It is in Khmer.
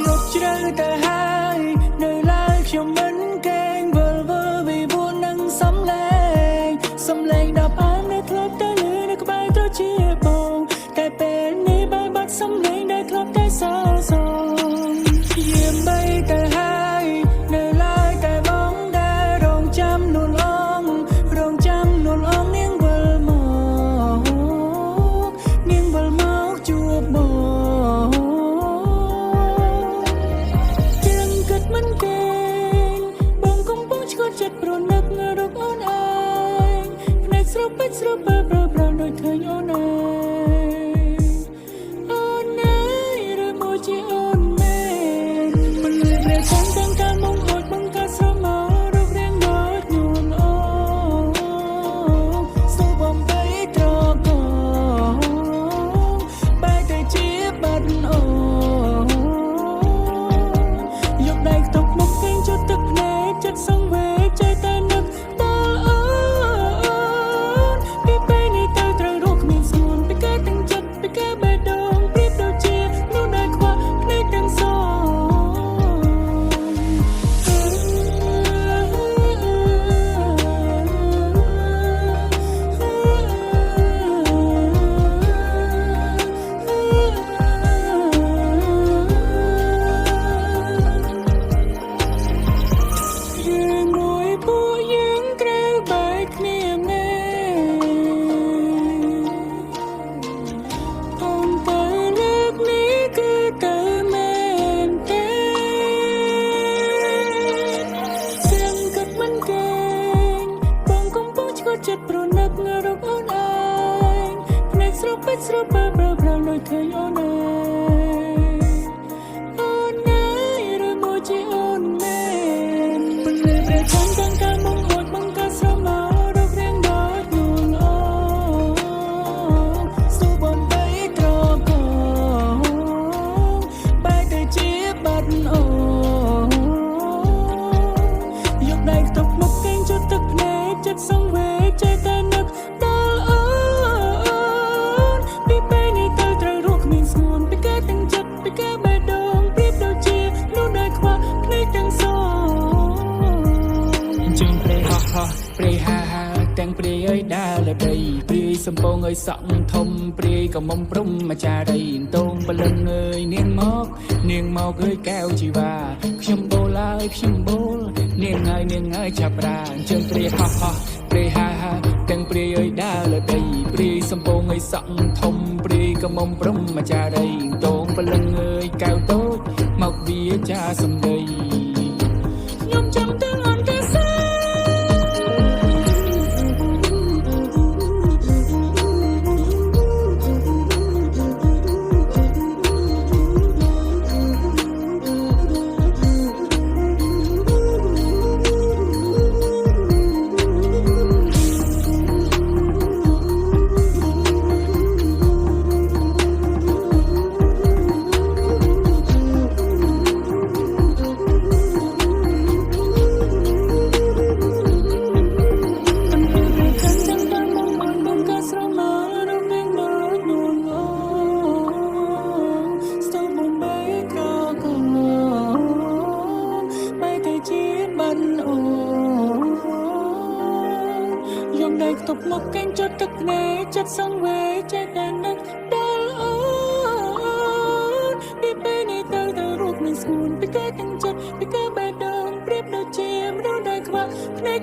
លុបជ្រៅទៅហើយនៅឡើយខ្ញុំមិនកេងវិលវើវិបួននឹងសំឡេងដល់អាននៅធ្លាប់តែលឺនៅក្បែរទៅជាបងតែពេលនេះបែរបាត់សំឡេងដែលធ្លាប់តែសល់សងយាមបីទៅហើយនៅឡើយតែបងដែលរងចាំនួនអងនាងវិលមកជួបបងទាំងគិតមិនគេងបងកំពុងឆ្កត់ចិត្តប្រណិបរកអូនឯងភ្នែកស្រពេចស្រពើប្រប្រល់ដូចឃើញអូនឯងឬមួយជាអូនមែនមិនលឺព្រះចង់ទាំងការមកអួតបង្កើតស្រមោលរូបរាងដូចនួនអូសូមបំបីត្រកងបែរទៅជាបាត់អូយកដៃខ្ទប់មុខគេងជុតទឹកភ្នែកចិត្តសង្វេគใจតែនឹកដល់អូនពីពេលនេះទៅត្រូវរកគ្មានស្ងួនពីការទាំងចិត្តពីការបេះដូងប្រៀបដូចជានោះដែលខ្វះភ្នែកទាំងសងមួយពួកយើងត្រូវបែកគ្នាមែនអូនទៅលើកនេះគឺទៅមែនទេសៀងគិតមិនគេងបងកំពុងឆ្កត់ចិត្តប្រណិបរកអូនឯងភ្នែកស្រពេចស្រពើប្រប្រល់ដូចឃើញអូនឯងឬមួយជាអូនមែនមិនលឺព្រះចង់ទាំងការមកអួតបង្កើតស្រមោលរូបរាងដូចនួនអូសូមបំបីត្រកងបែរទៅជាបាត់អូយកដៃខ្ទប់មុខគេងជុតទឹកភ្នែកចិត្តសង្វេគใจតែនឹកដល់អូនពីពេលនេះទៅត្រូវរកគ្មានស្ងួនពីការទាំងចិត្តពីការបេះដូងប្រៀបដូចជានោះដែលខ្វះភ្នែកទាំងសងជើងព្រៃហោះព្រៃហាទាំងព្រាយអើយដើរលើដីព្រាយសំពងអើយសក់ធំព្រាយក៏មុំព្រំអាចារ្យតងបលឹងអើយនាងមកអើយកែវជីវ៉ាខ្ញុំបូលហើយខ្ញុំបូលនាងហើយចាប់ប្រាជើងព្រាយហោះព្រៃហាទាំងព្រាយអើយដើរលើដីព្រាយសំពងអើយសក់ធំព្រាយក៏មុំព្រំអាចារ្យតងបលឹងអើយកែវតូចមកវាចាសំដីខ្ញុំចាំទាំងអន្តរសាយកដៃខ្ទប់មុខគេងជុតទឹកភ្នែកចិត្តសង្វេគใจតែនឹកដល់អូនពីពេលនេះទៅរកគ្មានស្ងួនពីការទាំងចិត្តពីការបេះដូងប្រៀបដូចជាមនុស្សដែលខ្វះភ្នែក